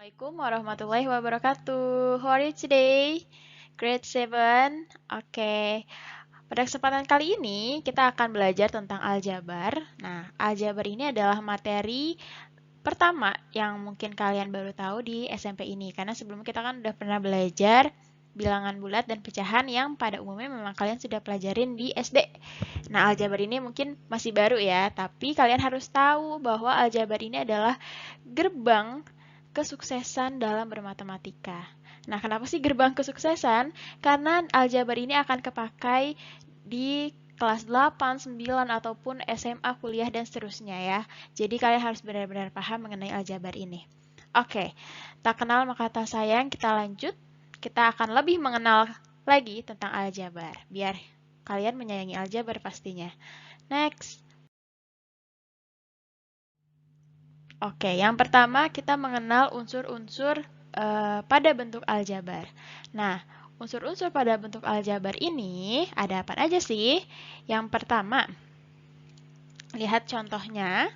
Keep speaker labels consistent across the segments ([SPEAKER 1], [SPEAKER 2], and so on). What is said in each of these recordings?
[SPEAKER 1] Assalamualaikum warahmatullahi wabarakatuh. How are you today? Grade 7. Oke. Pada kesempatan kali ini kita akan belajar tentang aljabar. Nah, aljabar ini adalah materi pertama yang mungkin kalian baru tahu di SMP ini. Karena sebelumnya kita kan udah pernah belajar bilangan bulat dan pecahan yang pada umumnya memang kalian sudah pelajarin di SD. Nah, aljabar ini mungkin masih baru ya, tapi kalian harus tahu bahwa aljabar ini adalah gerbang kesuksesan dalam bermatematika. Nah, kenapa sih gerbang kesuksesan? Karena aljabar ini akan kepakai di kelas 8, 9, ataupun SMA, kuliah, dan seterusnya ya. Jadi kalian harus benar-benar paham mengenai aljabar ini. Oke, tak kenal maka tak sayang, kita lanjut. Kita akan lebih mengenal lagi tentang aljabar, biar kalian menyayangi aljabar pastinya. Next. Oke, yang pertama kita mengenal unsur-unsur pada bentuk aljabar. Nah, unsur-unsur pada bentuk aljabar ini ada apa aja sih? Yang pertama, lihat contohnya.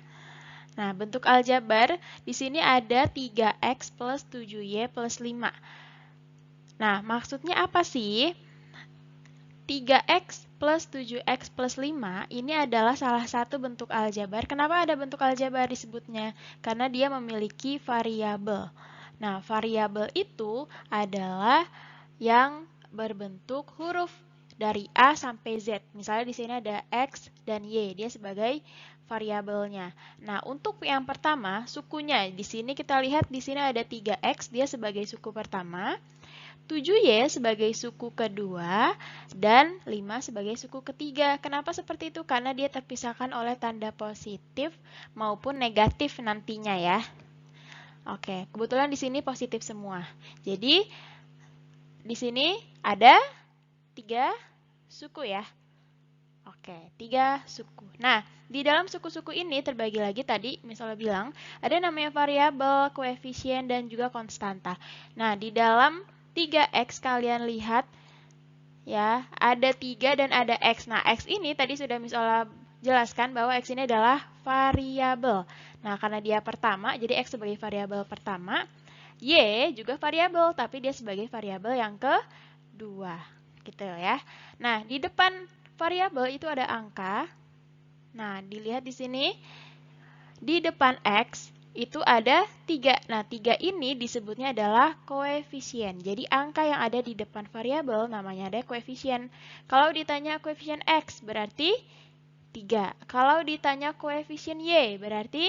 [SPEAKER 1] Nah, bentuk aljabar di sini ada 3x plus 7y plus 5. Nah, maksudnya apa sih? 3x plus 7x plus 5 ini adalah salah satu bentuk aljabar. Kenapa ada bentuk aljabar disebutnya? Karena dia memiliki variabel. Nah, variabel itu adalah yang berbentuk huruf dari A sampai Z. Misalnya di sini ada X dan Y, dia sebagai variabelnya. Nah, untuk yang pertama, sukunya. Di sini kita lihat di sini ada 3X, dia sebagai suku pertama. 7Y sebagai suku kedua, dan 5 sebagai suku ketiga. Kenapa seperti itu? Karena dia terpisahkan oleh tanda positif maupun negatif nantinya ya. Oke, kebetulan di sini positif semua. Jadi, di sini ada 3 suku ya. Oke, 3 suku. Nah, di dalam suku-suku ini terbagi lagi tadi, misalnya bilang, ada namanya variabel, koefisien, dan juga konstanta. Nah, di dalam 3x kalian lihat ya, ada 3 dan ada x. Nah, x ini tadi sudah misalnya jelaskan bahwa x ini adalah variabel. Nah, karena dia pertama, jadi x sebagai variabel pertama, y juga variabel, tapi dia sebagai variabel yang kedua. Gitu ya. Nah, di depan variabel itu ada angka. Nah, dilihat di sini. Di depan X itu ada 3. Nah, 3 ini disebutnya adalah koefisien. Jadi, angka yang ada di depan variabel namanya ada koefisien. Kalau ditanya koefisien X berarti 3. Kalau ditanya koefisien Y berarti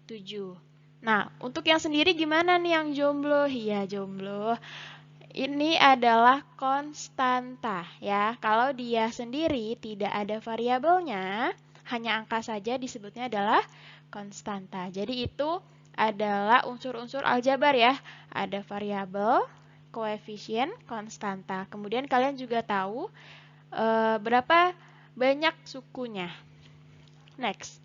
[SPEAKER 1] 7. Nah, untuk yang sendiri gimana nih yang jomblo? Iya, jomblo. Ini adalah konstanta ya. Kalau dia sendiri tidak ada variabelnya, hanya angka saja disebutnya adalah konstanta. Jadi itu adalah unsur-unsur aljabar ya. Ada variabel, koefisien, konstanta. Kemudian kalian juga tahu berapa banyak sukunya. Next.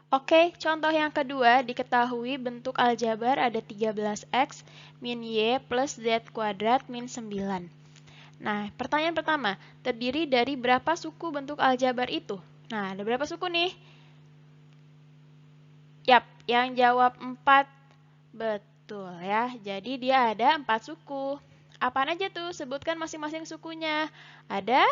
[SPEAKER 1] Oke, contoh yang kedua, diketahui bentuk aljabar ada 13x min y plus z kuadrat min 9. Nah, pertanyaan pertama, terdiri dari berapa suku bentuk aljabar itu? Nah, ada berapa suku nih? Yap, yang jawab 4 betul ya. Jadi dia ada 4 suku. Apaan aja tuh? Sebutkan masing-masing sukunya. Ada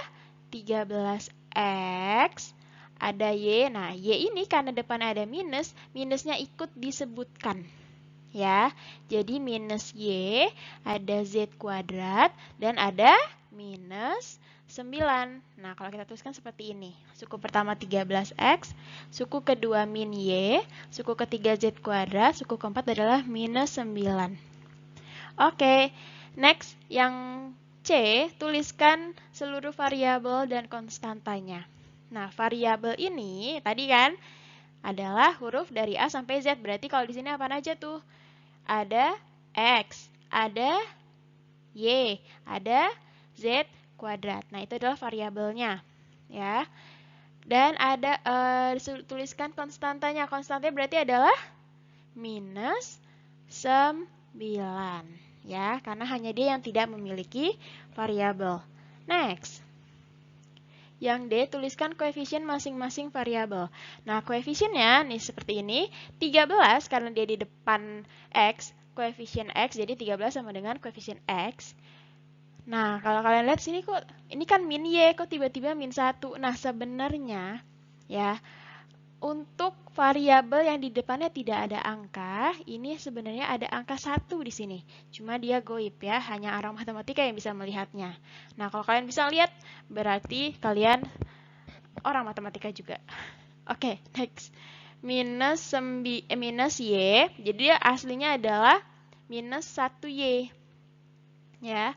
[SPEAKER 1] 13x, ada y. Nah, y ini karena depan ada minus, minusnya ikut disebutkan. Ya, jadi minus y, ada z kuadrat, dan ada minus 9. Nah, kalau kita tuliskan seperti ini. Suku pertama 13x, suku kedua min y, suku ketiga z kuadrat, suku keempat adalah minus 9. Oke, next yang C, tuliskan seluruh variabel dan konstantanya. Nah, variabel ini tadi kan adalah huruf dari A sampai Z. Berarti kalau di sini apa aja tuh? Ada X, ada Y, ada Z kuadrat. Nah, itu adalah variabelnya. Ya. Dan ada tuliskan konstantanya. Konstantanya berarti adalah minus 9. Ya, karena hanya dia yang tidak memiliki variabel. Next. Yang D, tuliskan koefisien masing-masing variabel. Nah, koefisiennya nih seperti ini. 13 karena dia di depan X, koefisien X, jadi 13 sama dengan koefisien X. Nah, kalau kalian lihat sini kok, ini kan min Y, kok tiba-tiba min 1. Nah, sebenarnya ya, untuk variabel yang di depannya tidak ada angka, ini sebenarnya ada angka 1 di sini. Cuma dia goib ya, hanya orang matematika yang bisa melihatnya. Nah, kalau kalian bisa lihat, berarti kalian orang matematika juga. Oke, next. Minus Y, jadi dia aslinya adalah minus 1Y. Ya,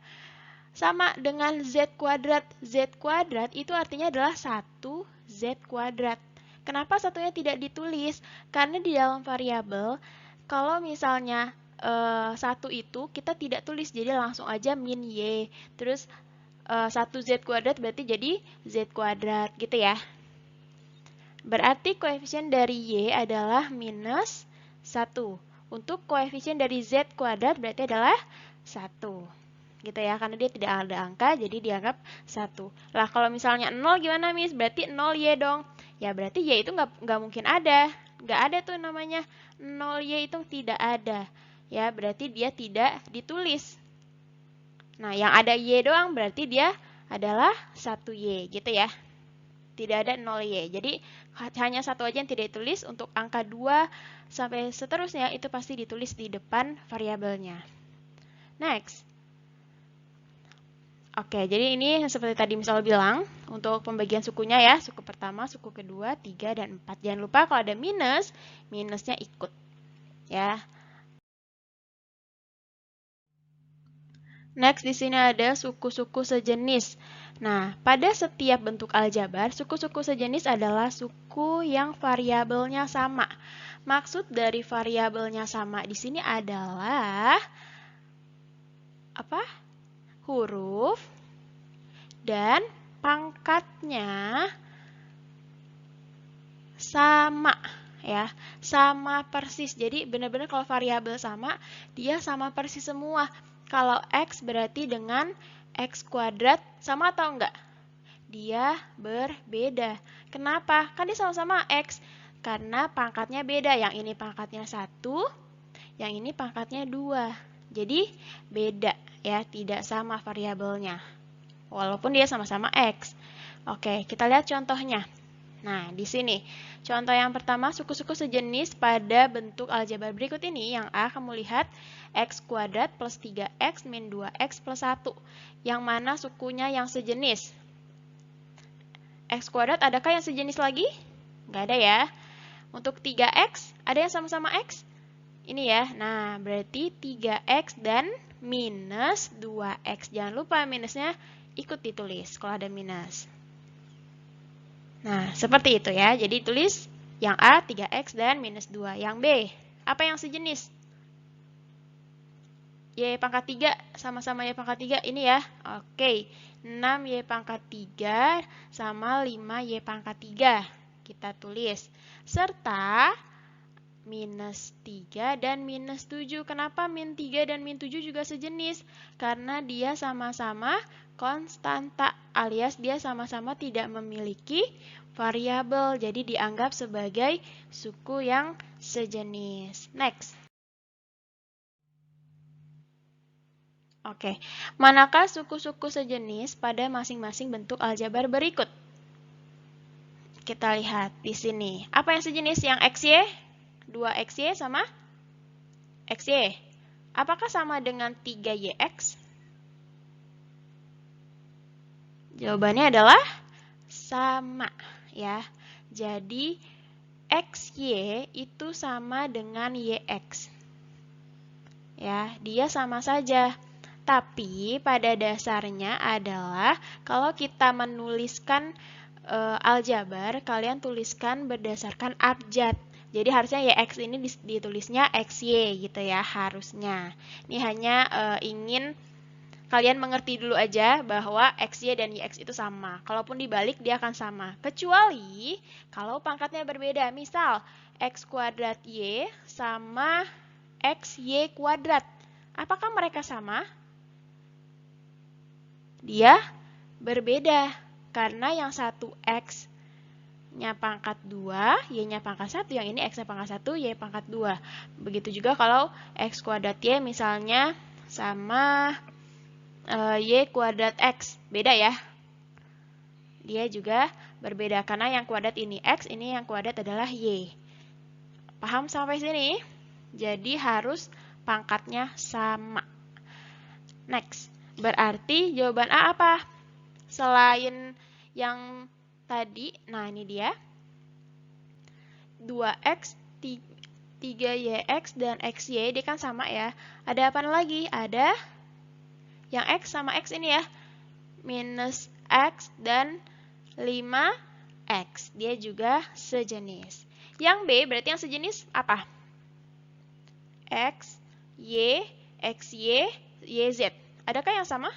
[SPEAKER 1] sama dengan Z kuadrat. Z kuadrat itu artinya adalah 1Z kuadrat. Kenapa satunya tidak ditulis? Karena di dalam variabel, kalau misalnya 1 itu kita tidak tulis, jadi langsung aja min Y. Terus 1Z kuadrat berarti jadi Z kuadrat gitu ya. Berarti koefisien dari Y adalah minus 1. Untuk koefisien dari Z kuadrat berarti adalah 1. Gitu ya, karena dia tidak ada angka, jadi dianggap 1. Lah, kalau misalnya 0 gimana, Miss? Berarti 0Y dong. Ya, berarti Y itu nggak mungkin ada. Nggak ada tuh namanya 0Y itu tidak ada. Ya, berarti dia tidak ditulis. Nah, yang ada Y doang berarti dia adalah 1Y, gitu ya. Tidak ada 0Y. Jadi, hanya satu aja yang tidak ditulis. Untuk angka 2 sampai seterusnya, itu pasti ditulis di depan variabelnya. Next. Oke, jadi ini seperti tadi misal bilang, untuk pembagian sukunya ya, suku pertama, suku kedua, 3, dan 4. Jangan lupa kalau ada minus, minusnya ikut. Ya. Next, di sini ada suku-suku sejenis. Nah, pada setiap bentuk aljabar, suku-suku sejenis adalah suku yang variabelnya sama. Maksud dari variabelnya sama di sini adalah apa? Huruf dan pangkatnya sama ya, sama persis. Jadi benar-benar kalau variabel sama, dia sama persis semua. Kalau X berarti dengan X kuadrat sama atau enggak? Dia berbeda. Kenapa? Kan dia sama-sama X. Karena pangkatnya beda. Yang ini pangkatnya 1, yang ini pangkatnya 2. Jadi beda ya, tidak sama variabelnya. Walaupun dia sama-sama X. Oke, kita lihat contohnya. Nah, di sini. Contoh yang pertama, suku-suku sejenis pada bentuk aljabar berikut ini. Yang A, kamu lihat X kuadrat plus 3X min 2X plus 1. Yang mana sukunya yang sejenis? X kuadrat adakah yang sejenis lagi? Nggak ada ya. Untuk 3X, ada yang sama-sama X? Ini ya. Nah, berarti 3X dan minus 2X. Jangan lupa minusnya ikut ditulis kalau ada minus. Nah, seperti itu ya. Jadi tulis yang A 3X dan minus 2. Yang B, apa yang sejenis? Y pangkat 3 sama-sama Y pangkat 3 ini ya. Oke, 6Y pangkat 3 sama 5Y pangkat 3. Kita tulis. Serta minus 3 dan minus 7. Kenapa min 3 dan min 7 juga sejenis? Karena dia sama-sama konstanta alias dia sama-sama tidak memiliki variabel. Jadi dianggap sebagai suku yang sejenis. Next. Oke, manakah suku-suku sejenis pada masing-masing bentuk aljabar berikut? Kita lihat di sini. Apa yang sejenis? Yang XY? 2XY sama XY. Apakah sama dengan 3YX? Jawabannya adalah sama ya. Jadi XY itu sama dengan YX. Ya, dia sama saja. Tapi pada dasarnya adalah kalau kita menuliskan aljabar, kalian tuliskan berdasarkan abjad. Jadi harusnya YX ini ditulisnya XY gitu ya, harusnya. Ini hanya ingin kalian mengerti dulu aja bahwa XY dan YX itu sama. Kalaupun dibalik dia akan sama. Kecuali kalau pangkatnya berbeda. Misal X kuadrat Y sama XY kuadrat. Apakah mereka sama? Dia berbeda. Karena yang satu X-nya pangkat 2, Y-nya pangkat 1, yang ini X-nya pangkat 1, Y pangkat 2. Begitu juga kalau X kuadrat Y misalnya sama Y kuadrat X. Beda ya. Dia juga berbeda karena yang kuadrat ini X, ini yang kuadrat adalah Y. Paham sampai sini? Jadi harus pangkatnya sama. Next. Berarti jawaban A apa? Selain yang tadi, nah ini dia. 2X, 3YX, dan XY, dia kan sama ya. Ada apa lagi? Ada yang X sama X ini ya. Minus X dan 5X. Dia juga sejenis. Yang B berarti yang sejenis apa? X, Y, XY, YZ. Adakah yang sama?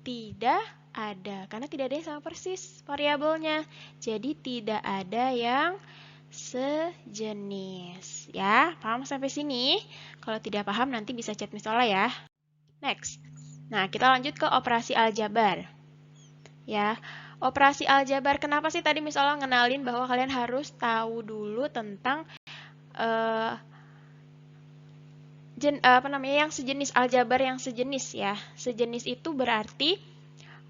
[SPEAKER 1] Tidak ada, karena tidak ada yang sama persis variabelnya. Jadi tidak ada yang sejenis. Ya, paham sampai sini? Kalau tidak paham nanti bisa chat Miss Ola ya. Next. Nah, kita lanjut ke operasi aljabar. Ya, operasi aljabar. Kenapa sih tadi Miss Ola ngenalin bahwa kalian harus tahu dulu tentang yang sejenis aljabar yang sejenis ya. Sejenis itu berarti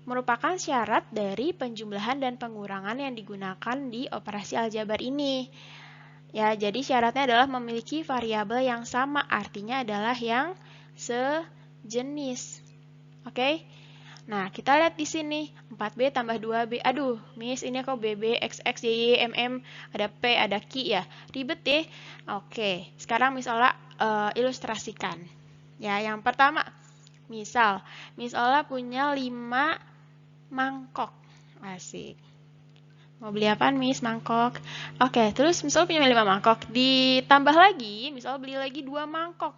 [SPEAKER 1] merupakan syarat dari penjumlahan dan pengurangan yang digunakan di operasi aljabar ini. Ya, jadi syaratnya adalah memiliki variabel yang sama, artinya adalah yang sejenis. Oke? Nah, kita lihat di sini 4B tambah 2B. Aduh, Miss, ini kok BB, XX, YY, MM, ada P, ada Q ya. Ribet deh. Oke, sekarang Miss Ola ilustrasikan. Ya, yang pertama, misal Miss Ola punya 5 mangkok. Asik. Mau beli apaan, Miss? Mangkok. Oke, terus Miss Ola punya 5 mangkok. Ditambah lagi, Miss Ola beli lagi 2 mangkok.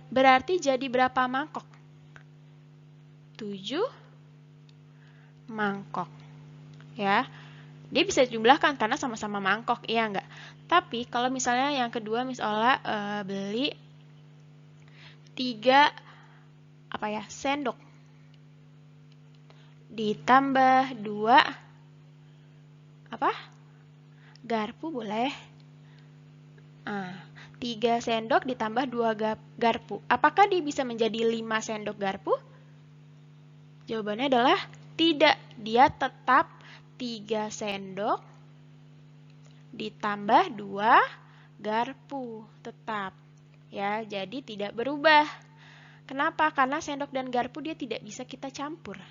[SPEAKER 1] Berarti jadi berapa mangkok? 7 mangkok. Ya. Dia bisa dijumlahkan karena sama-sama mangkok, iya enggak? Tapi kalau misalnya yang kedua Miss Ola beli 3 sendok. Ditambah 2 garpu boleh. 3 sendok ditambah 2 garpu. Apakah dia bisa menjadi 5 sendok garpu? Jawabannya adalah tidak. Dia tetap 3 sendok ditambah 2 garpu. Tetap. Ya, jadi tidak berubah. Kenapa? Karena sendok dan garpu dia tidak bisa kita campur.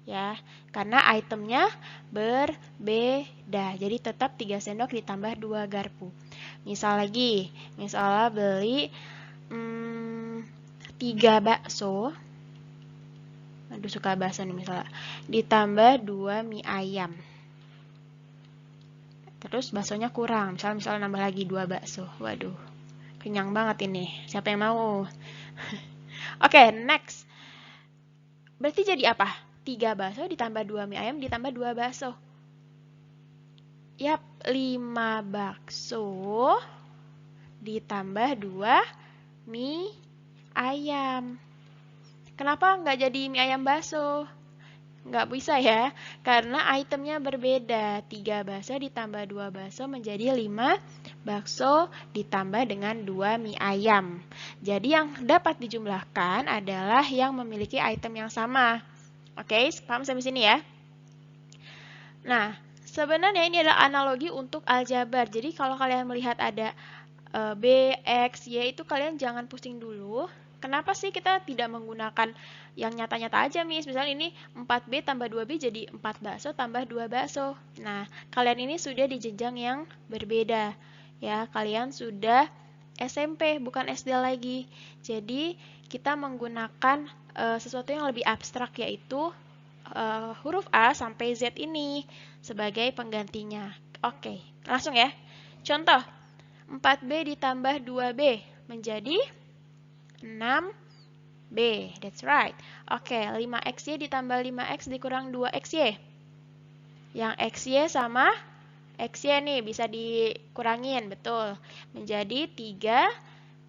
[SPEAKER 1] Ya, karena itemnya berbeda. Jadi tetap 3 sendok ditambah 2 garpu. Misal lagi, misalnya beli 3 bakso. Aduh, suka bakso nih misalnya. Ditambah 2 mie ayam. Terus baksonya kurang. Misalnya nambah lagi 2 bakso. Waduh, kenyang banget ini. Siapa yang mau? Oke, next. Berarti jadi apa? 3 bakso ditambah 2 mie ayam ditambah 2 bakso. Yap, 5 bakso ditambah 2 mie ayam. Kenapa nggak jadi mie ayam bakso? Nggak bisa ya, karena itemnya berbeda. 3 bakso ditambah 2 bakso menjadi 5 bakso ditambah dengan 2 mie ayam. Jadi yang dapat dijumlahkan adalah yang memiliki item yang sama. Oke, paham sampai sini ya? Nah, sebenarnya ini adalah analogi untuk aljabar. Jadi kalau kalian melihat ada B, X, Y itu kalian jangan pusing dulu. Kenapa sih kita tidak menggunakan yang nyata-nyata aja, Miss? Misalnya ini 4B tambah 2B jadi 4 bakso tambah 2 bakso. Nah, kalian ini sudah di jenjang yang berbeda. Ya, kalian sudah SMP, bukan SD lagi. Jadi, kita menggunakan sesuatu yang lebih abstrak, yaitu huruf A sampai Z ini sebagai penggantinya. Oke, langsung ya. Contoh, 4B ditambah 2B menjadi 6B. That's right. Oke, 5XY ditambah 5X dikurang 2XY. Yang XY sama XY nih bisa dikurangin, betul. Menjadi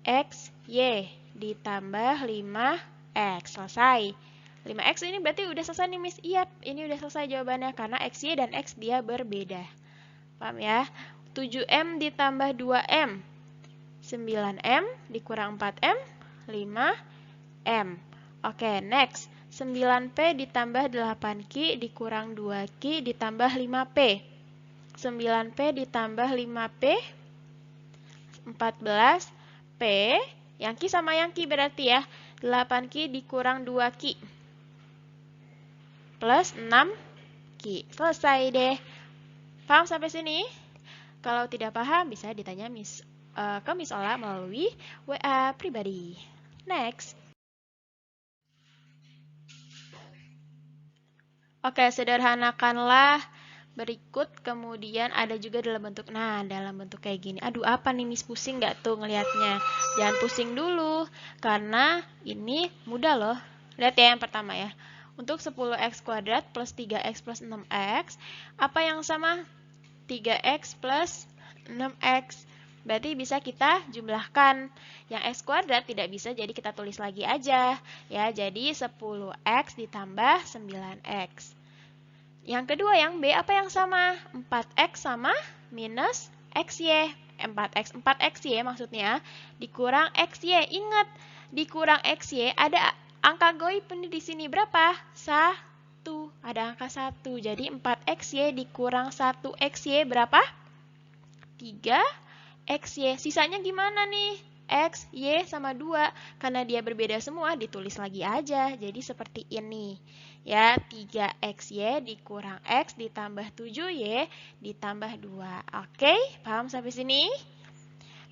[SPEAKER 1] 3XY ditambah 5 5x. Selesai. 5x ini berarti udah selesai nih, Miss. Iya, ini udah selesai jawabannya karena XY dan X dia berbeda. Paham ya? 7M ditambah 2M. 9M dikurang 4M, 5M. Oke, next. 9P ditambah 8Q dikurang 2Q ditambah 5P. 9P ditambah 5P, 14P. Yang Q sama yang Q berarti ya. 8Q dikurang 2Q. Plus 6Q. Selesai deh. Paham sampai sini? Kalau tidak paham bisa ditanya ke Miss Ola melalui WA pribadi. Next. Oke, sederhanakanlah berikut, kemudian ada juga dalam bentuk, dalam bentuk kayak gini. Aduh, apa nih, Miss, pusing nggak tuh ngelihatnya? Jangan pusing dulu, karena ini mudah loh. Lihat ya yang pertama ya. Untuk 10x kuadrat plus 3x plus 6x, apa yang sama? 3x plus 6x. Berarti bisa kita jumlahkan. Yang x kuadrat tidak bisa, jadi kita tulis lagi aja. Ya, jadi 10x ditambah 9x. Yang kedua, yang B, apa yang sama? 4x sama minus xy. 4xy maksudnya dikurang xy. Ingat, dikurang xy ada angka goib di sini berapa? 1. Ada angka 1. Jadi 4xy dikurang 1xy berapa? 3xy. Sisanya gimana nih? X, Y sama 2. Karena dia berbeda semua, ditulis lagi aja. Jadi seperti ini. Ya, 3xy dikurang X ditambah 7y ditambah 2. Oke, paham sampai sini?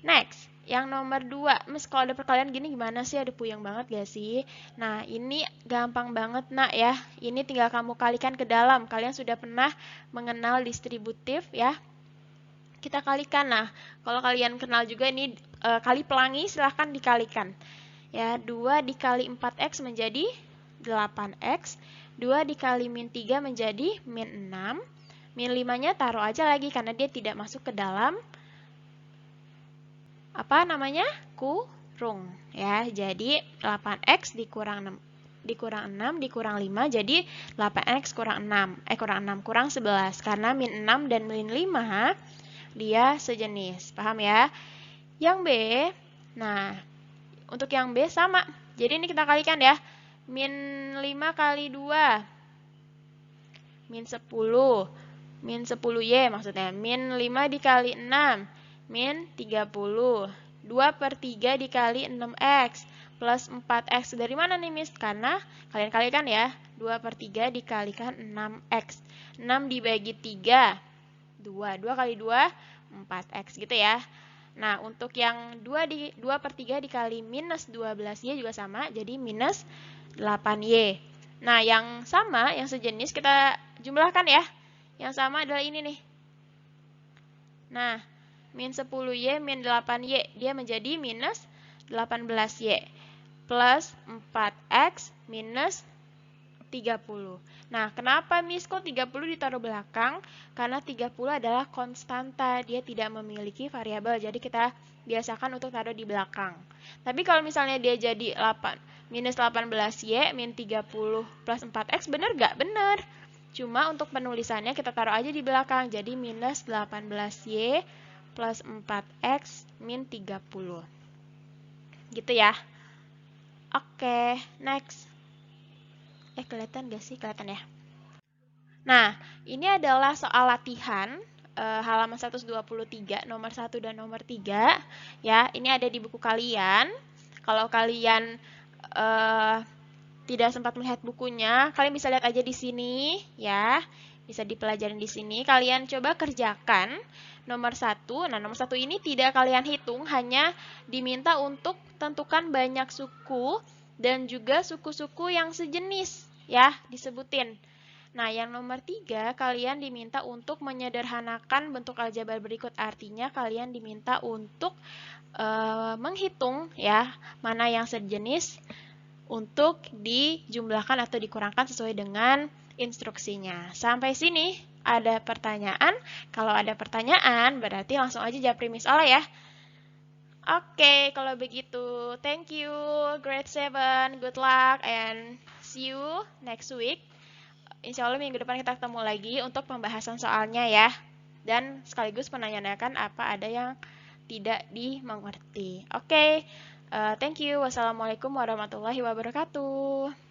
[SPEAKER 1] Next, yang nomor 2. Miss, kalau ada perkalian gini gimana sih? Ada puyeng banget gak sih? Nah, ini gampang banget, nak ya. Ini tinggal kamu kalikan ke dalam. Kalian sudah pernah mengenal distributif ya? Kita kalikan. Nah, kalau kalian kenal juga ini kali pelangi, silahkan dikalikan. Ya, 2 dikali 4x menjadi 8x. 2 dikali min 3 menjadi min 6. Min 5-nya taruh aja lagi karena dia tidak masuk ke dalam kurung. Ya, jadi 8x dikurang 6 dikurang 5 jadi 8x kurang 6. Kurang 11 karena min 6 dan min 5 dia sejenis. Paham ya? Yang B, nah, untuk yang B sama. Jadi ini kita kalikan ya. Min 5 kali 2. Min 10. Min 10Y maksudnya. Min 5 dikali 6. Min 30. 2 per 3 dikali 6X. Plus 4X. Dari mana nih, Miss? Karena kalian kalikan ya. 2 per 3 dikalikan 6X. 6 dibagi 3. 2 kali 2, 4x gitu ya. Nah, untuk yang 2 per 3 dikali minus 12y juga sama, jadi minus 8y. Nah, yang sama, yang sejenis kita jumlahkan ya. Yang sama adalah ini nih. Nah, min 10y, min 8y, dia menjadi minus 18y. Plus 4x minus 30. Nah, kenapa, Miss, kok 30 ditaruh belakang? Karena 30 adalah konstanta, dia tidak memiliki variabel. Jadi kita biasakan untuk taruh di belakang. Tapi kalau misalnya dia jadi minus 18y min 30 plus 4x, benar nggak? Benar. Cuma untuk penulisannya kita taruh aja di belakang. Jadi minus 18y plus 4x min 30. Gitu ya. Oke, next. Kelihatan gak sih? Kelihatan ya. Nah, ini adalah soal latihan halaman 123, nomor 1 dan nomor 3. Ya, ini ada di buku kalian. Kalau kalian tidak sempat melihat bukunya, kalian bisa lihat aja di sini, ya. Bisa dipelajarin di sini. Kalian coba kerjakan nomor 1. Nah, nomor 1 ini tidak kalian hitung, hanya diminta untuk tentukan banyak suku dan juga suku-suku yang sejenis, ya, disebutin. Nah, yang nomor 3, kalian diminta untuk menyederhanakan bentuk aljabar berikut. Artinya, kalian diminta untuk menghitung, ya, mana yang sejenis untuk dijumlahkan atau dikurangkan sesuai dengan instruksinya. Sampai sini, ada pertanyaan? Kalau ada pertanyaan, berarti langsung aja japri Miss Ola ya. Oke, kalau begitu, thank you, grade 7, good luck, and see you next week. Insya Allah minggu depan kita ketemu lagi untuk pembahasan soalnya ya. Dan sekaligus menanyakan apa ada yang tidak dimengerti. Oke, thank you. Wassalamualaikum warahmatullahi wabarakatuh.